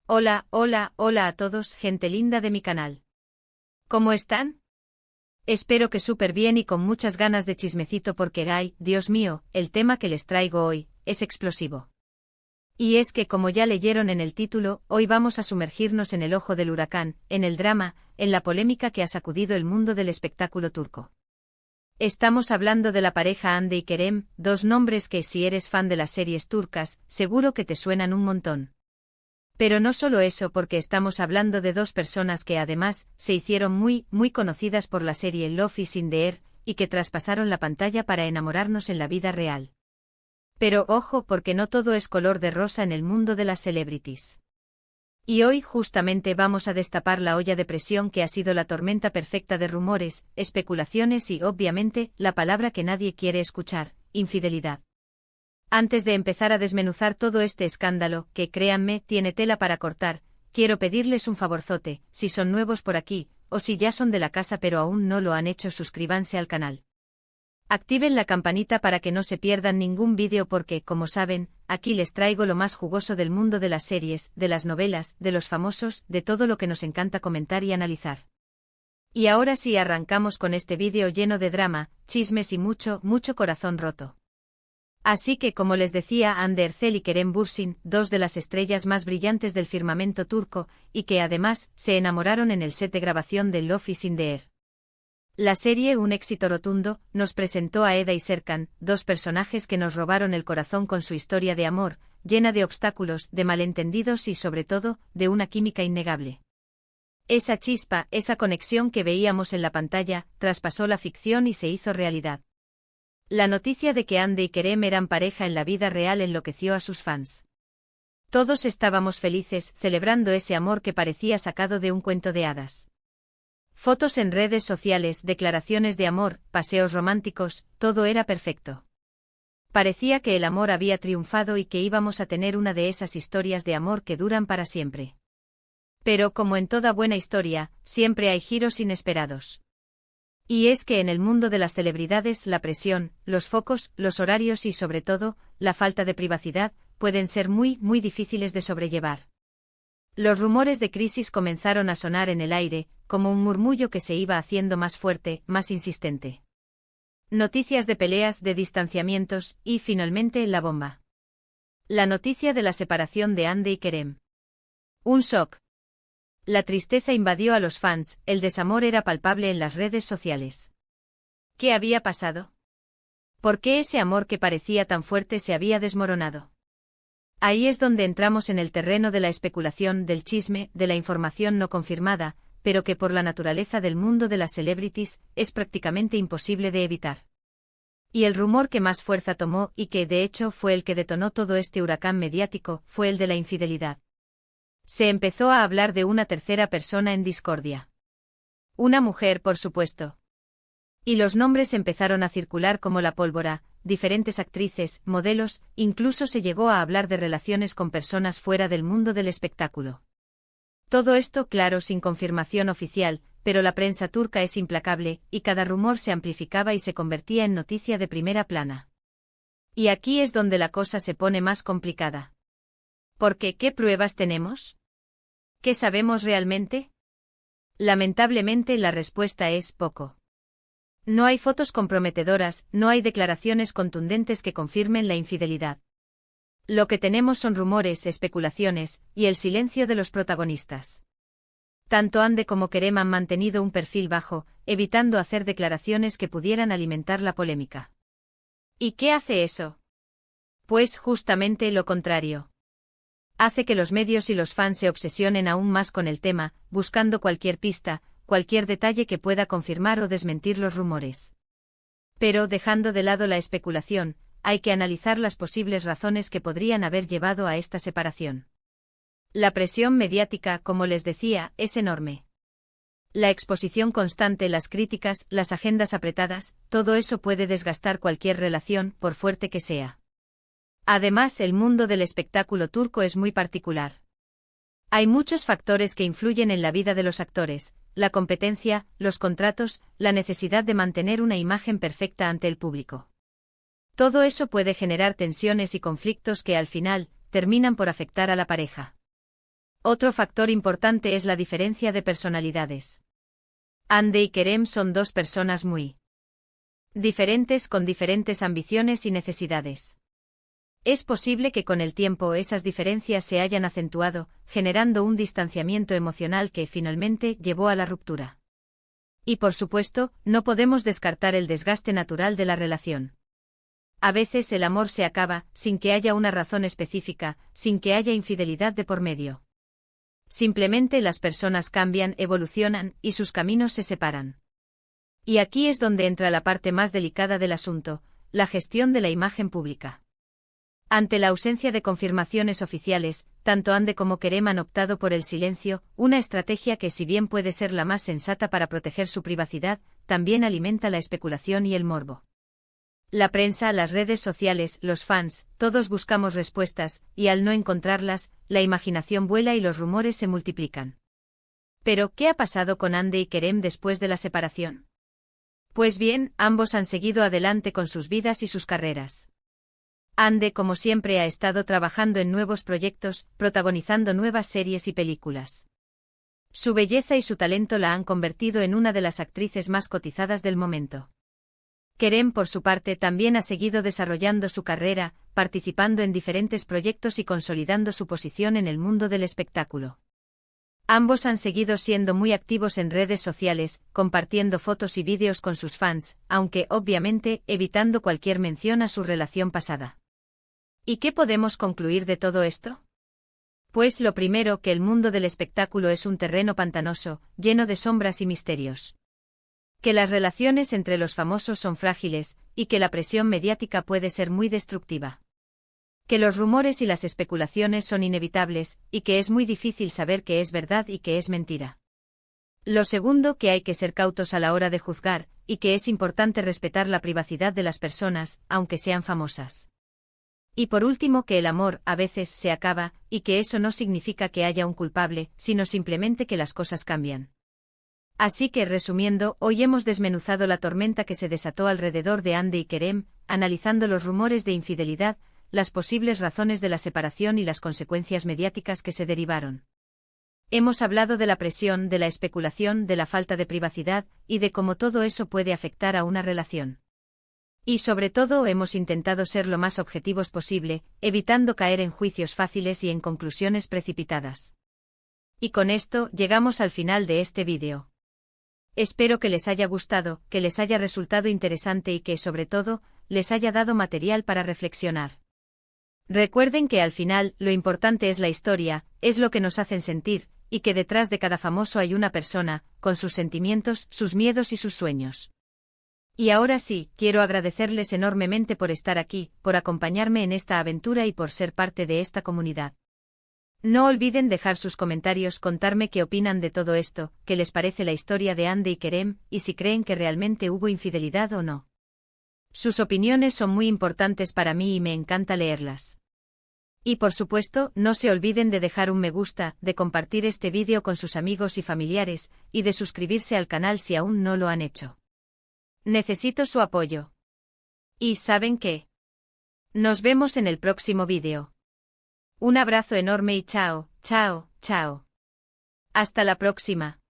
Hola, hola, hola a todos, gente linda de mi canal. ¿Cómo están? Espero que súper bien y con muchas ganas de chismecito porque, ay, Dios mío, el tema que les traigo hoy es explosivo. Y es que, como ya leyeron en el título, hoy vamos a sumergirnos en el ojo del huracán, en el drama, en la polémica que ha sacudido el mundo del espectáculo turco. Estamos hablando de la pareja Hande y Kerem, dos nombres que, si eres fan de las series turcas, seguro que te suenan un montón. Pero no solo eso, porque estamos hablando de dos personas que además se hicieron muy conocidas por la serie Love is in the Air, y que traspasaron la pantalla para enamorarnos en la vida real. Pero ojo, porque no todo es color de rosa en el mundo de las celebrities. Y hoy justamente vamos a destapar la olla de presión que ha sido la tormenta perfecta de rumores, especulaciones y obviamente la palabra que nadie quiere escuchar: infidelidad. Antes de empezar a desmenuzar todo este escándalo, que créanme, tiene tela para cortar, quiero pedirles un favorzote: si son nuevos por aquí, o si ya son de la casa pero aún no lo han hecho, suscríbanse al canal. Activen la campanita para que no se pierdan ningún vídeo porque, como saben, aquí les traigo lo más jugoso del mundo de las series, de las novelas, de los famosos, de todo lo que nos encanta comentar y analizar. Y ahora sí, arrancamos con este vídeo lleno de drama, chismes y mucho corazón roto. Así que, como les decía, Hande Erçel y Kerem Bürsin, dos de las estrellas más brillantes del firmamento turco, y que además se enamoraron en el set de grabación de Love is in the Air. La serie, un éxito rotundo, nos presentó a Eda y Serkan, dos personajes que nos robaron el corazón con su historia de amor, llena de obstáculos, de malentendidos y sobre todo, de una química innegable. Esa chispa, esa conexión que veíamos en la pantalla, traspasó la ficción y se hizo realidad. La noticia de que Hande y Kerem eran pareja en la vida real enloqueció a sus fans. Todos estábamos felices, celebrando ese amor que parecía sacado de un cuento de hadas. Fotos en redes sociales, declaraciones de amor, paseos románticos, todo era perfecto. Parecía que el amor había triunfado y que íbamos a tener una de esas historias de amor que duran para siempre. Pero, como en toda buena historia, siempre hay giros inesperados. Y es que en el mundo de las celebridades la presión, los focos, los horarios y sobre todo, la falta de privacidad, pueden ser muy difíciles de sobrellevar. Los rumores de crisis comenzaron a sonar en el aire, como un murmullo que se iba haciendo más fuerte, más insistente. Noticias de peleas, de distanciamientos, y finalmente la bomba. La noticia de la separación de Hande y Kerem. Un shock. La tristeza invadió a los fans, el desamor era palpable en las redes sociales. ¿Qué había pasado? ¿Por qué ese amor que parecía tan fuerte se había desmoronado? Ahí es donde entramos en el terreno de la especulación, del chisme, de la información no confirmada, pero que por la naturaleza del mundo de las celebrities, es prácticamente imposible de evitar. Y el rumor que más fuerza tomó, y que de hecho fue el que detonó todo este huracán mediático, fue el de la infidelidad. Se empezó a hablar de una tercera persona en discordia. Una mujer, por supuesto. Y los nombres empezaron a circular como la pólvora: diferentes actrices, modelos, incluso se llegó a hablar de relaciones con personas fuera del mundo del espectáculo. Todo esto, claro, sin confirmación oficial, pero la prensa turca es implacable, y cada rumor se amplificaba y se convertía en noticia de primera plana. Y aquí es donde la cosa se pone más complicada. Porque, ¿qué pruebas tenemos? ¿Qué sabemos realmente? Lamentablemente la respuesta es poco. No hay fotos comprometedoras, no hay declaraciones contundentes que confirmen la infidelidad. Lo que tenemos son rumores, especulaciones, y el silencio de los protagonistas. Tanto Hande como Kerem han mantenido un perfil bajo, evitando hacer declaraciones que pudieran alimentar la polémica. ¿Y qué hace eso? Pues justamente lo contrario. Hace que los medios y los fans se obsesionen aún más con el tema, buscando cualquier pista, cualquier detalle que pueda confirmar o desmentir los rumores. Pero, dejando de lado la especulación, hay que analizar las posibles razones que podrían haber llevado a esta separación. La presión mediática, como les decía, es enorme. La exposición constante, las críticas, las agendas apretadas, todo eso puede desgastar cualquier relación, por fuerte que sea. Además, el mundo del espectáculo turco es muy particular. Hay muchos factores que influyen en la vida de los actores: la competencia, los contratos, la necesidad de mantener una imagen perfecta ante el público. Todo eso puede generar tensiones y conflictos que al final terminan por afectar a la pareja. Otro factor importante es la diferencia de personalidades. Hande y Kerem son dos personas muy diferentes con diferentes ambiciones y necesidades. Es posible que con el tiempo esas diferencias se hayan acentuado, generando un distanciamiento emocional que finalmente llevó a la ruptura. Y por supuesto, no podemos descartar el desgaste natural de la relación. A veces el amor se acaba, sin que haya una razón específica, sin que haya infidelidad de por medio. Simplemente las personas cambian, evolucionan, y sus caminos se separan. Y aquí es donde entra la parte más delicada del asunto, la gestión de la imagen pública. Ante la ausencia de confirmaciones oficiales, tanto Hande como Kerem han optado por el silencio, una estrategia que si bien puede ser la más sensata para proteger su privacidad, también alimenta la especulación y el morbo. La prensa, las redes sociales, los fans, todos buscamos respuestas, y al no encontrarlas, la imaginación vuela y los rumores se multiplican. Pero, ¿qué ha pasado con Hande y Kerem después de la separación? Pues bien, ambos han seguido adelante con sus vidas y sus carreras. Hande, como siempre, ha estado trabajando en nuevos proyectos, protagonizando nuevas series y películas. Su belleza y su talento la han convertido en una de las actrices más cotizadas del momento. Kerem, por su parte, también ha seguido desarrollando su carrera, participando en diferentes proyectos y consolidando su posición en el mundo del espectáculo. Ambos han seguido siendo muy activos en redes sociales, compartiendo fotos y vídeos con sus fans, aunque, obviamente, evitando cualquier mención a su relación pasada. ¿Y qué podemos concluir de todo esto? Pues lo primero, que el mundo del espectáculo es un terreno pantanoso, lleno de sombras y misterios. Que las relaciones entre los famosos son frágiles, y que la presión mediática puede ser muy destructiva. Que los rumores y las especulaciones son inevitables, y que es muy difícil saber qué es verdad y qué es mentira. Lo segundo, que hay que ser cautos a la hora de juzgar, y que es importante respetar la privacidad de las personas, aunque sean famosas. Y por último, que el amor, a veces, se acaba, y que eso no significa que haya un culpable, sino simplemente que las cosas cambian. Así que, resumiendo, hoy hemos desmenuzado la tormenta que se desató alrededor de Hande y Kerem, analizando los rumores de infidelidad, las posibles razones de la separación y las consecuencias mediáticas que se derivaron. Hemos hablado de la presión, de la especulación, de la falta de privacidad, y de cómo todo eso puede afectar a una relación. Y sobre todo hemos intentado ser lo más objetivos posible, evitando caer en juicios fáciles y en conclusiones precipitadas. Y con esto llegamos al final de este vídeo. Espero que les haya gustado, que les haya resultado interesante y que, sobre todo, les haya dado material para reflexionar. Recuerden que al final, lo importante es la historia, es lo que nos hacen sentir, y que detrás de cada famoso hay una persona, con sus sentimientos, sus miedos y sus sueños. Y ahora sí, quiero agradecerles enormemente por estar aquí, por acompañarme en esta aventura y por ser parte de esta comunidad. No olviden dejar sus comentarios, contarme qué opinan de todo esto, qué les parece la historia de Hande y Kerem, y si creen que realmente hubo infidelidad o no. Sus opiniones son muy importantes para mí y me encanta leerlas. Y por supuesto, no se olviden de dejar un me gusta, de compartir este vídeo con sus amigos y familiares, y de suscribirse al canal si aún no lo han hecho. Necesito su apoyo. ¿Y saben qué? Nos vemos en el próximo vídeo. Un abrazo enorme y chao, chao, chao. Hasta la próxima.